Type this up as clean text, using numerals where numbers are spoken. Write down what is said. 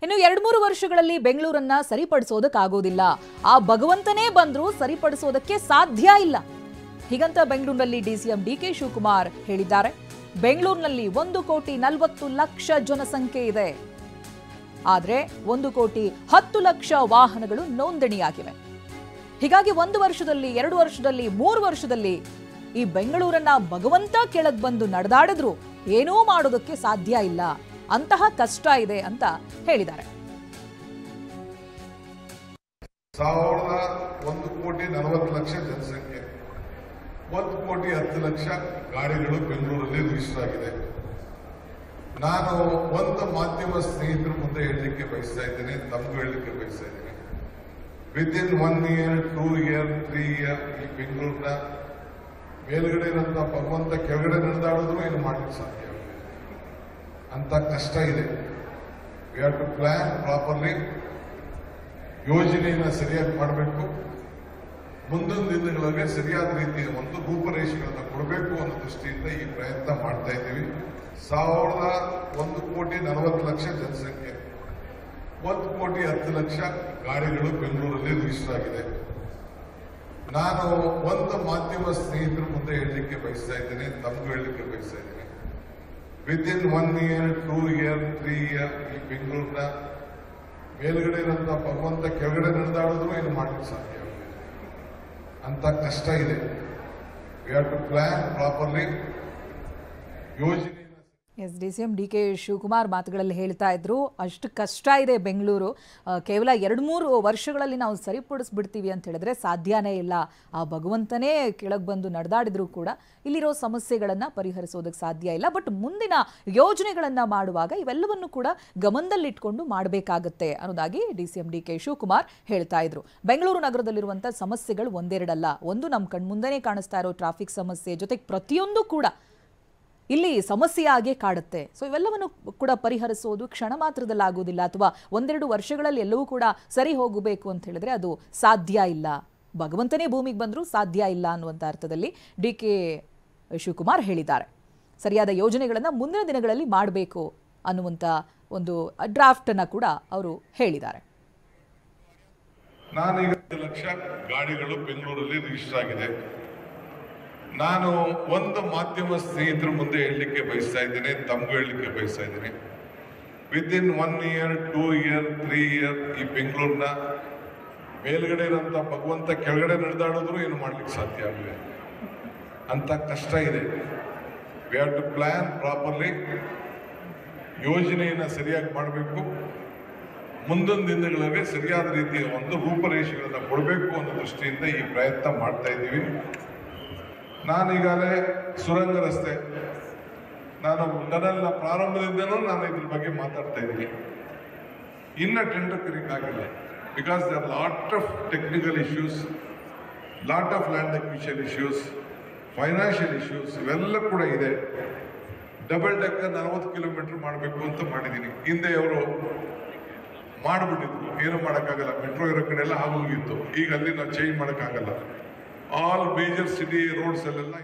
ಇನ್ನು 2-3 ವರ್ಷಗಳಲ್ಲಿ ಬೆಂಗಳೂರನ್ನ ಸರಿಪಡಿಸೋದಕ್ಕಾಗೋದಿಲ್ಲ. ಆ ಭಗವಂತನೇ ಬಂದ್ರೂ ಸರಿಪಡಿಸೋದಕ್ಕೆ ಸಾಧ್ಯ ಇಲ್ಲ. ಹೀಗಂತ ಬೆಂಗಳೂರಿನಲ್ಲಿ ಡಿಸಿಎಂ ಡಿಕೆ ಶಿವಕುಮಾರ್ ಹೇಳಿದ್ದಾರೆ. ಬೆಂಗಳೂರಿನಲ್ಲಿ 1,40,00,000 ಜನಸಂಖ್ಯೆ ಇದೆ. ಆದ್ರೆ 1,10,00,000 ವಾಹನಗಳು ನೋಂದಣಿಯಾಗಿವೆ. ಹೀಗಾಗಿ 1 ವರ್ಷದಲ್ಲಿ 2 ವರ್ಷದಲ್ಲಿ 3 ವರ್ಷದಲ್ಲಿ ಈ ಬೆಂಗಳೂರನ್ನ ಭಗವಂತ ಕೆಳಗ್ ಬಂದು ನಡೆದಾಡಿದ್ರು ಏನೂ ಮಾಡೋದಕ್ಕೆ ಸಾಧ್ಯ ಇಲ್ಲ. ಅಂತಹ ಕಷ್ಟ ಇದೆ ಅಂತ ಹೇಳಿದ್ದಾರೆ. 1,40,00,000 ಜನಸಂಖ್ಯೆ, 1,10,00,000 ಗಾಡಿಗಳು ಬೆಂಗಳೂರಲ್ಲಿ ರಿಜಿಸ್ಟರ್ ಆಗಿದೆ. ನಾನು ಒಂದು ಮಾಧ್ಯಮ ಸ್ನೇಹಿತರ ಮುಂದೆ ಹೇಳಲಿಕ್ಕೆ ಬಯಸ್ತಾ ಇದ್ದೇನೆ, ತಮಗೂ ಹೇಳಲಿಕ್ಕೆ ಬಯಸ್ತಾ ಇದ್ದೇನೆ. ವಿದಿನ್ 1 year, 2 year, 3 year ಈ ಬೆಂಗಳೂರಿನ ಮೇಲ್ಗಡೆ ಇರುವಂತಹ ಭಗವಂತ ಕೆಳಗಡೆ ನಡೆದಾಡಿದ್ರು ಏನು ಮಾಡಲಿಕ್ಕೆ ಸಾಧ್ಯ ಅಂತ ಕಷ್ಟ ಇದೆ. We have to plan properly. ಯೋಜನೆಯನ್ನು ಸರಿಯಾಗಿ ಮಾಡಬೇಕು. ಮುಂದಿನ ದಿನಗಳಲ್ಲಿ ಸರಿಯಾದ ರೀತಿಯ ಒಂದು ರೂಪರೇಷೆಗಳನ್ನು ಕೊಡಬೇಕು ಅನ್ನೋ ದೃಷ್ಟಿಯಿಂದ ಈ ಪ್ರಯತ್ನ ಮಾಡ್ತಾ ಇದ್ದೀವಿ. 1,40,00,000 ಜನಸಂಖ್ಯೆ, 1,10,00,000 ಗಾಡಿಗಳು ಬೆಂಗಳೂರಲ್ಲಿ ರಿಜಿಸ್ಟರ್ ಆಗಿದೆ. ನಾನು ಒಂದು ಮಾಧ್ಯಮ ಸ್ನೇಹಿತರ ಮುಂದೆ ಹೇಳಲಿಕ್ಕೆ ಬಯಸ್ತಾ ಇದ್ದೇನೆ, ತಮಗೂ ಹೇಳಲಿಕ್ಕೆ ಬಯಸ್ತಾ ಇದ್ದೇನೆ. ವಿದಿನ್ 1 year, 2 year, 3 year ಈ ಬೆಂಗಳೂರಿನ ಮೇಲ್ಗಡೆ ಇರುವಂತಹ ಭಗವಂತ ಕೆಳಗಡೆ ನಡೆದಾಡಿದ್ರು ಏನು ಮಾಡಲಿಕ್ಕೆ ಸಾಧ್ಯ ಅಂತ ಕಷ್ಟ ಇದೆ. We have to plan properly. ಯೋಜನೆ ಡಿಸಿಎಂ ಡಿಕೆ ಶಿವಕುಮಾರ್ ಮಾತುಗಳಲ್ಲಿ ಹೇಳ್ತಾ ಇದ್ರು, ಅಷ್ಟು ಕಷ್ಟ ಇದೆ ಬೆಂಗಳೂರು. ಕೇವಲ 2-3 ವರ್ಷಗಳಲ್ಲಿ ನಾವು ಸರಿಪಡಿಸ್ಬಿಡ್ತೀವಿ ಅಂತ ಹೇಳಿದ್ರೆ ಸಾಧ್ಯನೇ ಇಲ್ಲ. ಆ ಭಗವಂತನೇ ಕೆಳಗೆ ಬಂದು ನಡೆದಾಡಿದ್ರು ಕೂಡ ಇಲ್ಲಿರೋ ಸಮಸ್ಯೆಗಳನ್ನು ಪರಿಹರಿಸೋದಕ್ಕೆ ಸಾಧ್ಯ ಇಲ್ಲ. ಬಟ್ ಮುಂದಿನ ಯೋಜನೆಗಳನ್ನು ಮಾಡುವಾಗ ಇವೆಲ್ಲವನ್ನು ಕೂಡ ಗಮನದಲ್ಲಿಟ್ಕೊಂಡು ಮಾಡಬೇಕಾಗತ್ತೆ ಅನ್ನೋದಾಗಿ ಡಿಸಿಎಂ ಡಿಕೆ ಶಿವಕುಮಾರ್ ಹೇಳ್ತಾ ಇದ್ರು. ಬೆಂಗಳೂರು ನಗರದಲ್ಲಿರುವಂಥ ಸಮಸ್ಯೆಗಳು ಒಂದೆರಡಲ್ಲ. ಒಂದು ನಮ್ಮ ಕಣ್ಮುಂದೆನೇ ಕಾಣಿಸ್ತಾ ಇರೋ ಟ್ರಾಫಿಕ್ ಸಮಸ್ಯೆ, ಜೊತೆಗೆ ಪ್ರತಿಯೊಂದು ಕೂಡ ಇಲ್ಲಿ ಸಮಸ್ಯೆಯಾಗೇ ಕಾಡುತ್ತೆ. ಸೊ ಇವೆಲ್ಲವನ್ನು ಕೂಡ ಪರಿಹರಿಸೋದು ಕ್ಷಣ ಮಾತ್ರದಲ್ಲಾಗೋದಿಲ್ಲ, ಅಥವಾ 1-2 ವರ್ಷಗಳಲ್ಲಿ ಎಲ್ಲವೂ ಕೂಡ ಸರಿ ಹೋಗಬೇಕು ಅಂತ ಹೇಳಿದ್ರೆ ಅದು ಸಾಧ್ಯ ಇಲ್ಲ. ಭಗವಂತನೇ ಭೂಮಿಗೆ ಬಂದರೂ ಸಾಧ್ಯ ಇಲ್ಲ ಅನ್ನುವಂಥ ಅರ್ಥದಲ್ಲಿ ಡಿಕೆ ಶಿವಕುಮಾರ್ ಹೇಳಿದ್ದಾರೆ. ಸರಿಯಾದ ಯೋಜನೆಗಳನ್ನು ಮುಂದಿನ ದಿನಗಳಲ್ಲಿ ಮಾಡಬೇಕು ಅನ್ನುವಂಥ ಒಂದು ಡ್ರಾಫ್ಟ್ ಅನ್ನ ಕೂಡ ಅವರು ಹೇಳಿದ್ದಾರೆ. ನಾನೀಗ 1,00,000 ಗಾಡಿಗಳು ಬೆಂಗಳೂರಲ್ಲಿ ರಿಜಿಸ್ಟರ್ ಆಗಿದೆ. ನಾನು ಒಂದು ಮಾಧ್ಯಮ ಸ್ನೇಹಿತರ ಮುಂದೆ ಹೇಳಲಿಕ್ಕೆ ಬಯಸ್ತಾ ಇದ್ದೇನೆ, ತಮಗೂ ಹೇಳಲಿಕ್ಕೆ ಬಯಸ್ತಾ ಇದ್ದೇನೆ. ವಿದಿನ್ 1 year, 2 year, 3 year ಈ ಬೆಂಗಳೂರಿನ ಮೇಲ್ಗಡೆ ಇರುವಂತಹ ಭಗವಂತ ಕೆಳಗಡೆ ನಡೆದಾಡಿದ್ರು ಏನು ಮಾಡಲಿಕ್ಕೆ ಸಾಧ್ಯ ಆಗಿದೆ ಅಂತ ಕಷ್ಟ ಇದೆ. We have to plan properly. ಯೋಜನೆಯನ್ನು ಸರಿಯಾಗಿ ಮಾಡಬೇಕು. ಮುಂದಿನ ದಿನಗಳಲ್ಲಿ ಸರಿಯಾದ ರೀತಿಯ ಒಂದು ರೂಪರೇಷೆಗಳನ್ನು ಕೊಡಬೇಕು ಅನ್ನೋ ದೃಷ್ಟಿಯಿಂದ ಈ ಪ್ರಯತ್ನ ಮಾಡ್ತಾ ಇದ್ದೀವಿ. ನಾನೀಗಾಗಲೇ ಸುರಂಗ ರಸ್ತೆ, ನಾನು ಟನಲ್ನ ಪ್ರಾರಂಭದಿಂದನೂ ನಾನು ಇದ್ರ ಬಗ್ಗೆ ಮಾತಾಡ್ತಾ ಇದ್ದೀನಿ. ಇನ್ನು ಟೆಂಡರ್ ಕರೀಕಾಗಿಲ್ಲ. Because they are lot of technical issues, lot of land acquisition issues, financial issues ಇವೆಲ್ಲ ಕೂಡ ಇದೆ. ಡಬಲ್ ಡೆಕ್ಕರ್ 40 ಕಿಲೋಮೀಟರ್ ಮಾಡಬೇಕು ಅಂತ ಮಾಡಿದ್ದೀನಿ. ಹಿಂದೆ ಅವರು ಮಾಡಿಬಿಟ್ಟಿದ್ರು, ಏನು ಮಾಡೋಕ್ಕಾಗಲ್ಲ, ಮೆಟ್ರೋ ಇರೋ ಕಡೆ ಎಲ್ಲ ಆಗೋಗಿತ್ತು. ಈಗ ಅಲ್ಲಿ ನಾವು ಚೇಂಜ್ ಮಾಡೋಕ್ಕಾಗಲ್ಲ. ಆಲ್ ಮೇಜರ್ ಸಿಟಿ ರೋಡ್ಸ್ ಅಲ್ಲೆಲ್ಲ